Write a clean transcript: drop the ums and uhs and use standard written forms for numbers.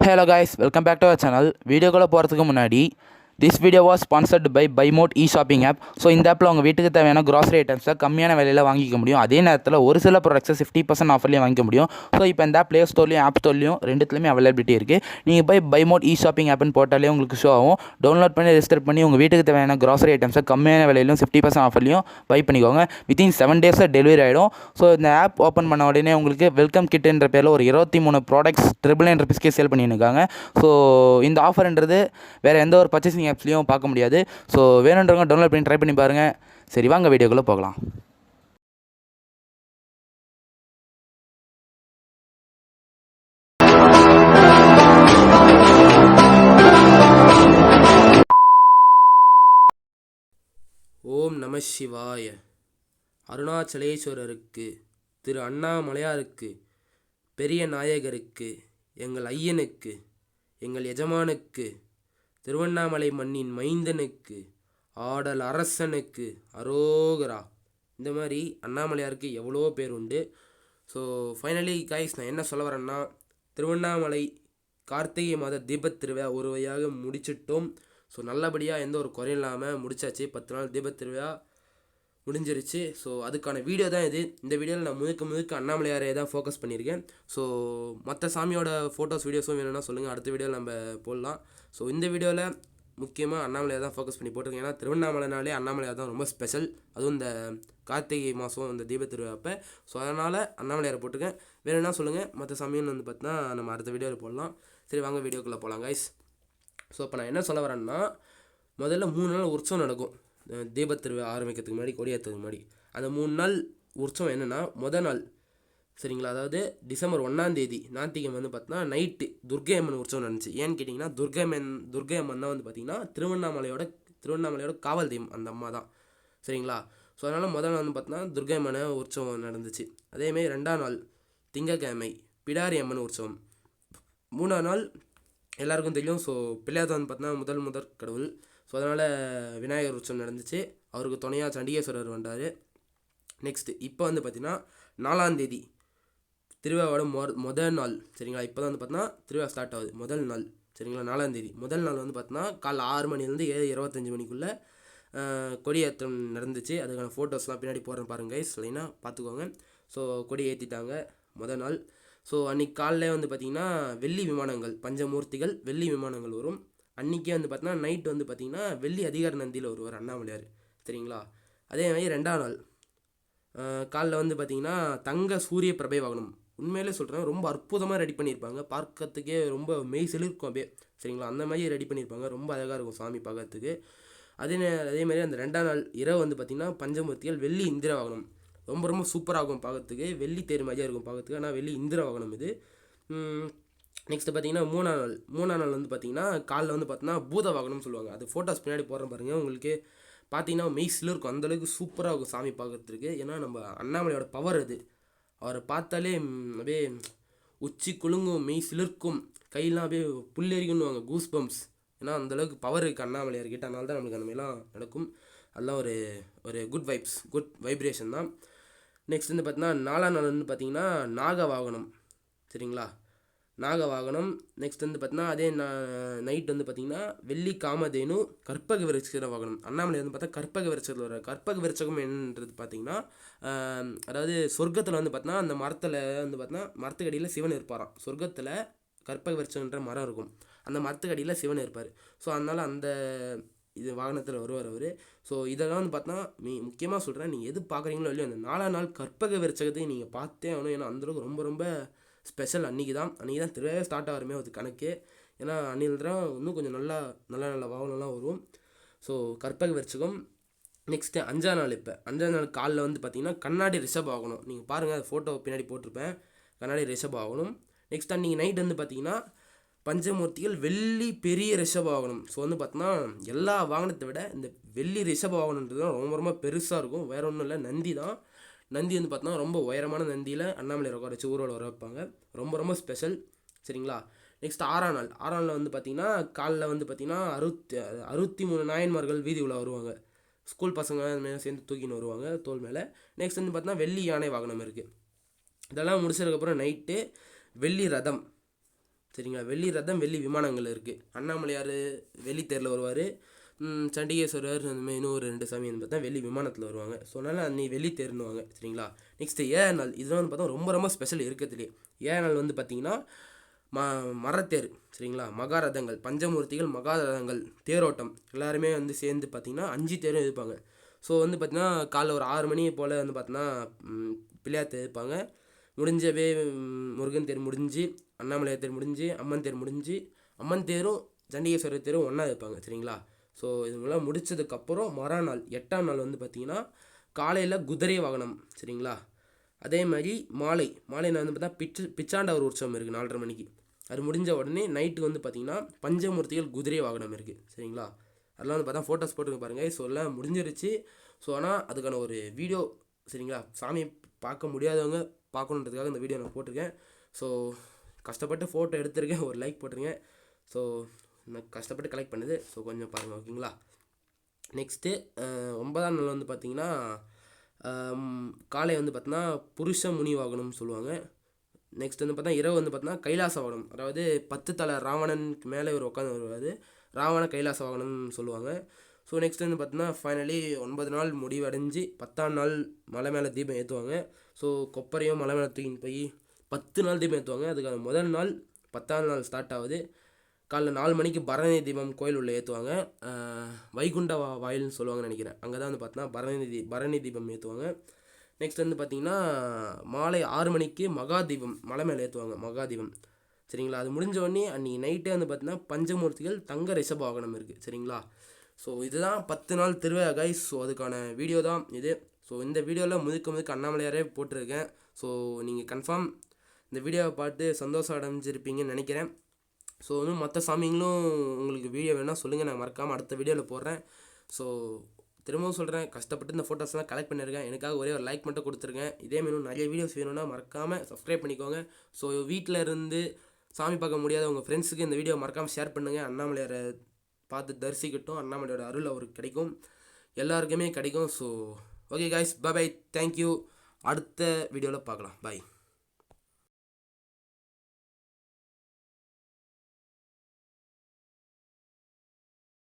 Hello guys, welcome back to our channel. வீடியோக்குள்ளே போகிறதுக்கு முன்னாடி this video was sponsored by பைமோட் ஷாப்பிங் ஆப். ஸோ இந்த ஆப்பில் உங்கள் வீட்டுக்கு தேவையான க்ராசரி ஐட்டம்ஸை கம்மியான விலையில் வாங்கிக்க முடியும். அதே நேரத்தில் ஒரு சில ப்ராடக்ட்ஸை 50% ஆஃபர்லேயும் வாங்கிக்க முடியும். ஸோ இப்போ இந்த ப்ளே ஸ்டோர்லையும் ஆப் ஸ்டோர்லையும் ரெண்டுத்துலையுமே அவைலபிலிட்டி இருக்குது. நீங்கள் போய் பைமோட் ஷாப்பிங் ஆப்னு போட்டாலே உங்களுக்கு ஷோ ஆகும். டவுன்லோட் பண்ணி ரெஜிஸ்டர் பண்ணி உங்கள் வீட்டுக்கு தேவையான க்ராசரி ஐட்டம்ஸை கம்மியான விலையிலும் 50% ஆஃபர்லையும் பை பண்ணிக்கோங்க. வித்தின் 7 days டெலிவரி ஆகிடும். ஸோ இந்த ஆப் ஓப்பன் பண்ண உடனே உங்களுக்கு வெல்கம் கிட்ன்ற பேரில் ஒரு 23 ப்ராடக்ட்ஸ் $999 சேல் பண்ணியிருக்காங்க. ஸோ இந்த ஆஃபர்ன்றது வேறு எந்த ஒரு பர்ச்சேசிங் ஆப்ஸ்லையும் பார்க்க முடியாது. ஸோ வேணுன்றவங்க டவுன்லோட் பண்ணி ட்ரை பண்ணி பாருங்கள். சரி வாங்க வீடியோக்குள்ளே போகலாம். ஓம் நம சிவாய. அருணாச்சலேஸ்வரருக்கு, திரு அண்ணாமலையாருக்கு, பெரிய நாயகருக்கு, எங்கள் ஐயனுக்கு, எங்கள் எஜமானுக்கு, திருவண்ணாமலை மண்ணின் மைந்தனுக்கு, ஆடல் அரசனுக்கு அரோகரா. இந்த மாதிரி அண்ணாமலையாருக்கு எவ்வளோ பேர் உண்டு. ஸோ ஃபைனலி கைஸ், நான் என்ன சொல்ல வரேன்னா, திருவண்ணாமலை கார்த்திகை மாத தீபத் திருவிழா ஒரு வழியாக முடிச்சிட்டோம். ஸோ நல்லபடியாக எந்த ஒரு குறையும் இல்லாமல் முடிச்சாச்சு. 10 நாள் தீபத் திருவிழா முடிஞ்சிருச்சு. ஸோ அதுக்கான வீடியோ தான் இது. இந்த வீடியோவில் நான் முழுக்க அண்ணாமலையாரே தான் ஃபோக்கஸ் பண்ணியிருக்கேன். ஸோ மற்ற சாமியோட ஃபோட்டோஸ் வீடியோஸும் வேணும்னா சொல்லுங்கள், அடுத்த வீடியோவில் நம்ம போடலாம். ஸோ இந்த வீடியோவில் முக்கியமாக அண்ணாமலையார் தான் ஃபோக்கஸ் பண்ணி போட்டிருக்கேன். ஏன்னா திருவண்ணாமலைனாலே அண்ணாமலையார் தான் ரொம்ப ஸ்பெஷல். அதுவும் இந்த கார்த்திகை மாதம் இந்த தீப திருவிழாப்போ. ஸோ அதனால் அண்ணாமலையாரை போட்டிருக்கேன். வேணும்னா சொல்லுங்கள், மற்ற சாமின்னு வந்து பார்த்தீங்கன்னா நம்ம அடுத்த வீடியோவில் போடலாம். சரி வாங்க வீடியோக்குள்ளே போகலாம் கைஸ். ஸோ இப்போ நான் என்ன சொல்ல வரேன்னா, முதல்ல 3 நாள் உற்சவம் நடக்கும். தீபத் திருவிழா ஆரம்பிக்கிறதுக்கு முன்னாடி, கொடியேற்றதுக்கு முன்னாடி அந்த 3 நாள் உற்சவம் என்னென்னா, மொதல் நாள் சரிங்களா, அதாவது டிசம்பர் 1ஆம் தேதி ஞாயிற்றுக்கிழமை வந்து பார்த்தீங்கன்னா நைட்டு துர்க்கை அம்மன் உற்சவம் நடந்துச்சு. ஏன்னு கேட்டிங்கன்னா, துர்க்கை அம்மன் தான் வந்து பார்த்திங்கன்னா திருவண்ணாமலையோட காவல் தெய்வம் அந்த அம்மா தான் சரிங்களா. ஸோ அதனால் முதல் நாள் வந்து பார்த்தீங்கன்னா துர்க்கை அம்மன் உற்சவம் நடந்துச்சு. அதேமாரி 2ஆம் நாள் திங்கக்கிழமை பிடாரி அம்மன் உற்சவம். 3ஆம் நாள் எல்லாருக்கும் தெரியும். ஸோ பிள்ளையார் வந்து பார்த்தீங்கன்னா முதல் கடவுள். ஸோ அதனால் விநாயகர் உற்சவம் நடந்துச்சு. அவருக்கு துணையாக சண்டிகேஸ்வரர் வந்தார். நெக்ஸ்ட்டு இப்போ வந்து பார்த்திங்கன்னா 4ஆம் தேதி திருவிழாவோட முதல் நாள் சரிங்களா. இப்போ தான் வந்து பார்த்தீங்கன்னா திருவிழா ஸ்டார்ட் ஆகுது. முதல் நாள் சரிங்களா, 4ஆம் தேதி முதல் நாள் வந்து பார்த்தீங்கன்னா காலைல 6 மணிலேருந்து 7:25 மணிக்குள்ளே கொடியேற்றம் நடந்துச்சு. அதுக்கான ஃபோட்டோஸ்லாம் பின்னாடி போகிறேன் பாருங்க கைஸ், இல்லைன்னா பார்த்துக்கோங்க. ஸோ கொடி ஏற்றிட்டாங்க முதல் நாள். ஸோ அன்றைக்கி காலையில் வந்து பார்த்திங்கன்னா வெள்ளி விமானங்கள், பஞ்சமூர்த்திகள் வெள்ளி விமானங்கள் வரும். அன்றைக்கே வந்து பார்த்தீங்கன்னா நைட் வந்து பார்த்திங்கன்னா வெள்ளி அதிகார நந்தியில் வருவார் அண்ணாமலையார் சரிங்களா. அதே மாதிரி 2ஆம் நாள் காலைல வந்து பார்த்திங்கன்னா தங்க சூரிய பிரபை வாகனம். உண்மையிலே சொல்கிறேன், ரொம்ப அற்புதமாக ரெடி பண்ணியிருப்பாங்க. பார்க்கறதுக்கே ரொம்ப மெய் செழிருக்கும் அப்படியே சரிங்களா. அந்த மாதிரி ரெடி பண்ணியிருப்பாங்க. ரொம்ப அழகாக இருக்கும் சாமி பார்க்கறதுக்கு. அதேமாதிரி அந்த 2ஆம் நாள் இரவு வந்து பார்த்திங்கன்னா பஞ்சமூர்த்திகள் வெள்ளி இந்திர வாகனம். ரொம்ப சூப்பராக இருக்கும் பார்க்கறதுக்கு. வெள்ளி தேர் மாதிரியாக இருக்கும் பார்க்கறதுக்கு. ஆனால் வெள்ளி இந்திர வாகனம் இது. நெக்ஸ்ட்டு பார்த்திங்கன்னா 3ஆம் நாள் வந்து பார்த்திங்கன்னா காலைல வந்து பார்த்தீங்கன்னா பூத வாகனம்னு சொல்லுவாங்க. அது ஃபோட்டோஸ் பின்னாடி போடுறேன் பாருங்கள். உங்களுக்கு பார்த்தீங்கன்னா மெய்ஸில் இருக்கும், அந்தளவுக்கு சூப்பராக இருக்கும் சாமி பார்க்குறதுக்கு. ஏன்னா நம்ம அண்ணாமலையோட பவர் அது. அவரை பார்த்தாலே அப்படியே உச்சி குலுங்கும், மெய் சிலிர்க்கும், கையெல்லாம் அப்படியே புல்லெறிக்கணுவாங்க, கூஸ் பம்ப்ஸ். ஏன்னா அந்தளவுக்கு பவர் இருக்குது அண்ணாமலையார் அதனால தான் நம்மளுக்கு அந்த மாதிரிலாம் நடக்கும். அதெல்லாம் ஒரு குட் வைப்ரேஷன் தான். நெக்ஸ்ட் வந்து பார்த்தீங்கன்னா 4ஆம் நாள் வந்து பார்த்திங்கன்னா நாக வாகனம் சரிங்களா. நாகவாகனம். நெக்ஸ்ட் வந்து பார்த்தீங்கன்னா அதே நைட் வந்து பார்த்திங்கன்னா வெள்ளி காமதேனு கற்பக விருட்ச வாகனம். அண்ணாமலை வந்து பார்த்தா கற்பக விருட்சத்தில் வர கற்பக விருட்சகம் என்னன்றது பார்த்திங்கன்னா, அதாவது சொர்க்கத்தில் வந்து பார்த்தீங்கன்னா அந்த மரத்தில் வந்து பார்த்தீங்கன்னா மரத்துக்கடியில் சிவன் இருப்பாராம். சொர்க்கத்தில் கற்பக விருட்சம்ன்ற மரம் இருக்கும், அந்த மரத்துக்கடியில் சிவன் இருப்பார். ஸோ அதனால் அந்த இது வாகனத்தில் வருவார் அவர். ஸோ இதெல்லாம் வந்து பார்த்தா முக்கியமாக சொல்கிறேன், நீங்கள் எது பார்க்குறீங்களோ இல்லையோ அந்த 4ஆம் நாள் கற்பக விருட்சகத்தையும் நீங்கள் பார்த்தே ஆகணும். ஏன்னா அந்தளவுக்கு ரொம்ப ஸ்பெஷல். அன்றைக்கி தான் திருவிழாவே ஸ்டார்ட் ஆகிறமே அது கணக்கு. ஏன்னா அன்றையில் தான் இன்னும் கொஞ்சம் நல்ல வாகனம்லாம் வரும். ஸோ கற்பக விருட்சகம். நெக்ஸ்ட்டு 5ஆம் நாள். இப்போ 5ஆம் நாள் காலில் வந்து பார்த்திங்கன்னா கண்ணாடி ரிஷப் ஆகணும். நீங்கள் பாருங்கள், அது ஃபோட்டோ பின்னாடி போட்டிருப்பேன். கண்ணாடி ரிஷப் ஆகணும். நெக்ஸ்ட் அன்றைக்கி நைட் வந்து பார்த்திங்கன்னா பஞ்சமூர்த்திகள் வெள்ளி பெரிய ரிஷப வாகனம். ஸோ வந்து பார்த்தோன்னா எல்லா வாகனத்தை விட இந்த வெள்ளி ரிஷப வாகனன்றது தான் ரொம்ப பெருசாக இருக்கும். வேறு ஒன்றும் இல்லை, நந்தி தான். நந்தி வந்து பார்த்தோன்னா ரொம்ப உயரமான நந்தியில் அண்ணாமலை உட்கார வச்சு ஊரோட வர வைப்பாங்க. ரொம்ப ஸ்பெஷல் சரிங்களா. நெக்ஸ்ட் 6ஆம் நாள் வந்து பார்த்திங்கன்னா காலைல வந்து பார்த்திங்கன்னா 63 நாயன்மார்கள் வீதி உலா வருவாங்க. ஸ்கூல் பசங்க அதுமாதிரி சேர்ந்து தூக்கின்னு வருவாங்க தோல் மேலே. நெக்ஸ்ட் வந்து பார்த்தீங்கன்னா வெள்ளி யானை வாகனம் இருக்குது. இதெல்லாம் முடிச்சதுக்கப்புறம் நைட்டு வெள்ளி ரதம் சரிங்களா. வெள்ளி ரதம், வெள்ளி விமானங்கள் இருக்குது. அண்ணாமலையார் வெள்ளி தேரில் வருவார். சண்டிகேஸ்வரர் அந்த மாதிரி இன்னும் ஒரு 2 சாமி வந்து பார்த்தா வெள்ளி விமானத்தில் வருவாங்க. ஸோ அதனால் அன்றைக்கி வெள்ளி தேர்னுவாங்க. சரிங்களா. நெக்ஸ்ட்டு 7 நாள், இதெல்லாம் வந்து பார்த்தா ரொம்ப ரொம்ப ஸ்பெஷல் இருக்கிறதுலே. 7 நாள் வந்து பார்த்திங்கன்னா மரத்தேர், சரிங்களா. மகாரதங்கள், பஞ்சமூர்த்திகள், மகாரதங்கள், தேரோட்டம் எல்லாருமே வந்து சேர்ந்து பார்த்திங்கன்னா 5 தேரும் இருப்பாங்க. ஸோ வந்து பார்த்திங்கன்னா காலைல ஒரு 6 மணி போல் வந்து பார்த்திங்கன்னா பிள்ளையார் தேர் இருப்பாங்க. முடிஞ்சவே முருகன் தேர் முடிஞ்சு, அண்ணாமலையார் தேர் முடிஞ்சு, அம்மன் தேர் முடிஞ்சு, அம்மன் தேரும் சண்டிகேஸ்வரர் தேரும் ஒன்றா இருப்பாங்க. சரிங்களா. ஸோ இதுங்களாம் முடித்ததுக்கப்புறம் மறுநாள் 8ஆம் நாள் வந்து பார்த்திங்கன்னா காலையில் குதிரை வாகனம். சரிங்களா. அதே மாதிரி மாலை நான் வந்து பார்த்தா பிச்சாண்டவர் உற்சவம் இருக்குது 4:30 மணிக்கு. அது முடிஞ்ச உடனே நைட்டு வந்து பார்த்திங்கன்னா பஞ்சமூர்த்திகள் குதிரை வாகனம் இருக்குது. சரிங்களா. அதெல்லாம் வந்து பார்த்தா ஃபோட்டோஸ் போட்டுக்க பாருங்கள். ஸோ எல்லாம் முடிஞ்சிருச்சு. ஸோ ஆனால் அதுக்கான ஒரு வீடியோ, சரிங்களா, சாமி பார்க்க முடியாதவங்க பார்க்கணுன்றதுக்காக இந்த வீடியோ நான் போட்டிருக்கேன். ஸோ கஷ்டப்பட்டு ஃபோட்டோ எடுத்திருக்கேன். ஒரு லைக் போட்டுருங்க. ஸோ நான் கஷ்டப்பட்டு கலெக்ட் பண்ணுது. ஸோ கொஞ்சம் பாருங்கள், ஓகேங்களா. நெக்ஸ்ட்டு 9ஆம் நாள் வந்து பார்த்திங்கன்னா காலை வந்து பார்த்தோன்னா புருஷ முனி வாகனம்னு சொல்லுவாங்க. நெக்ஸ்ட் வந்து பார்த்தா இரவு வந்து பார்த்தோன்னா கைலாச வாகனம், அதாவது 10 தலை ராவணனுக்கு மேலே இவர் உட்காந்து வருவார். ராவண கைலாச வாகனம்னு சொல்லுவாங்க. ஸோ நெக்ஸ்ட் வந்து பார்த்தோன்னா ஃபைனலி 9 நாள் முடிவடைஞ்சு 10ஆம் நாள் மலை மேலே தீபம் ஏற்றுவாங்க. ஸோ கொப்பரையும் மலை மேலே தூக்கின்னு போய் 10 நாள் தீபம் ஏற்றுவாங்க. அதுக்கான முதல் நாள் 10ஆம் நாள் ஸ்டார்ட் ஆகுது. காலைல 4 மணிக்கு பரணி தீபம் கோயில் உள்ள ஏற்றுவாங்க. வைகுண்ட வாயில்னு சொல்லுவாங்கன்னு நினைக்கிறேன். அங்கே தான் வந்து பார்த்தோன்னா பரணி தீபம் ஏற்றுவாங்க. நெக்ஸ்ட் வந்து பார்த்திங்கன்னா மாலை 6 மணிக்கு மகாதீபம் மலை மேலே ஏற்றுவாங்க, மகாதீபம். சரிங்களா. அது முடிஞ்ச உடனே அன்றைக்கி நைட்டே வந்து பார்த்தீங்கன்னா பஞ்சமூர்த்திகள் தங்க ரிஷப வாகனம் இருக்குது. சரிங்களா. ஸோ இதுதான் 10 நாள் திருவிழா கைஸ். ஸோ அதுக்கான வீடியோ தான் இது. ஸோ இந்த வீடியோவில் முழுக்க அண்ணாமலையாரே போட்டிருக்கேன். ஸோ நீங்கள் கன்ஃபார்ம் இந்த வீடியோவை பார்த்து சந்தோஷம் அடைஞ்சிருப்பீங்கன்னு நினைக்கிறேன். ஸோ இன்னும் மற்ற சாமிங்களும் உங்களுக்கு வீடியோ வேணால் சொல்லுங்கள், நான் மறக்காமல் அடுத்த வீடியோவில் போடுறேன். ஸோ திரும்பவும் சொல்கிறேன், கஷ்டப்பட்டு இந்த ஃபோட்டோஸ்லாம் கலெக்ட் பண்ணியிருக்கேன். எனக்காக ஒரே ஒரு லைக் மட்டும் கொடுத்துருக்கேன். இதே மாதிரி நிறைய வீடியோஸ் வேணும்னா மறக்காமல் சப்ஸ்கிரைப் பண்ணிக்கோங்க. ஸோ வீட்டில் இருந்து சாமி பார்க்க முடியாத உங்கள் ஃப்ரெண்ட்ஸுக்கு இந்த வீடியோ மறக்காமல் ஷேர் பண்ணுங்கள். அண்ணாமலையாரை பார்த்து தரிசிக்கட்டும். அண்ணாமலையோட அருள் அவருக்கு கிடைக்கும், எல்லாருக்குமே கிடைக்கும். So okay guys, bye, thank you. அடுத்த வீடியோவில் பார்க்கலாம். பாய்.